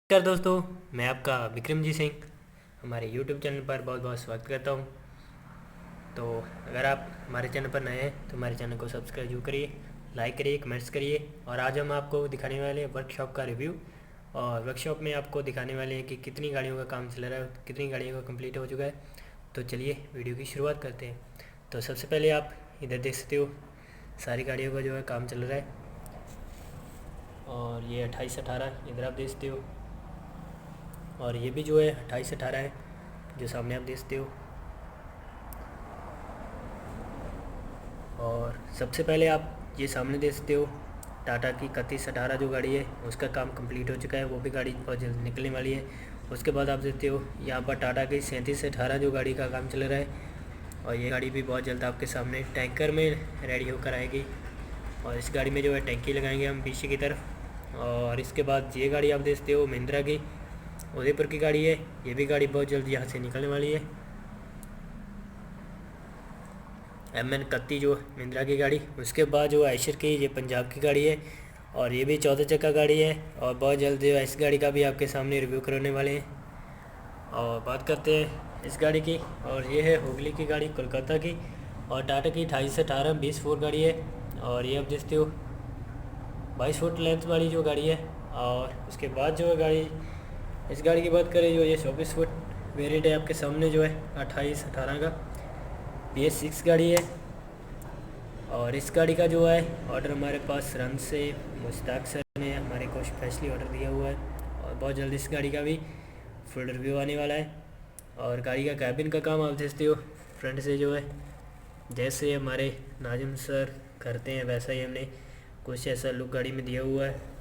नमस्कार दोस्तों, मैं आपका बिक्रमजीत सिंह हमारे YouTube चैनल पर बहुत बहुत स्वागत करता हूं। तो अगर आप हमारे चैनल पर नए हैं तो हमारे चैनल को सब्सक्राइब जरूर करिए, लाइक करिए, कमेंट्स करिए। और आज हम आपको दिखाने वाले हैं वर्कशॉप का रिव्यू। और वर्कशॉप में आपको दिखाने वाले हैं कि कितनी गाड़ियों का काम चल रहा है, कितनी गाड़ियों का कंप्लीट हो चुका है। तो चलिए वीडियो की शुरुआत करते हैं। तो सबसे पहले आप इधर देख सकते हो, सारी गाड़ियों का जो है काम चल रहा है। और ये 28-18 इधर आप देख सकते हो, और ये भी जो है 28-18 है जो सामने आप देखते हो। और सबसे पहले आप ये सामने देखते हो टाटा की 31-18 जो गाड़ी है उसका काम कंप्लीट हो चुका है, वो भी गाड़ी बहुत जल्द निकलने वाली है। उसके बाद आप देखते हो यहाँ पर टाटा की 37-18 जो गाड़ी का काम चल रहा है, और ये गाड़ी भी बहुत जल्द आपके सामने टैंकर में रेडी होकर आएगी। और इस गाड़ी में जो है टैंकी लगाएंगे हम पीछे की तरफ। और इसके बाद ये गाड़ी आप देखते हो महिंद्रा की उदयपुर की गाड़ी है, ये भी गाड़ी बहुत जल्द यहाँ से निकलने वाली है। MN 31 जो महिंद्रा की गाड़ी, उसके बाद जो आयशर की ये पंजाब की गाड़ी है, और ये भी 14 चक्का गाड़ी है। और बहुत जल्द जो है इस गाड़ी का भी आपके सामने रिव्यू करने वाले हैं। और बात करते हैं इस गाड़ी की, और ये है हुगली की गाड़ी कोलकाता की, और टाटा की 28-18 20 फुट गाड़ी है। और ये आप देखते हो 22 फुट लेंथ वाली जो गाड़ी है। और उसके बाद जो है गाड़ी, इस गाड़ी की बात करें जो ये 24 फुट वेरिएंट है आपके सामने जो है 28-18 का PS6 गाड़ी है। और इस गाड़ी का जो है ऑर्डर हमारे पास रन से मुश्ताक सर ने हमारे को स्पेशली ऑर्डर दिया हुआ है, और बहुत जल्द इस गाड़ी का भी फुल रिव्यू आने वाला है। और गाड़ी का कैबिन का काम आप देखते हो फ्रंट से जो है जैसे हमारे नाजिम सर करते हैं वैसा ही हमने कुछ ऐसा लुक गाड़ी में दिया हुआ है।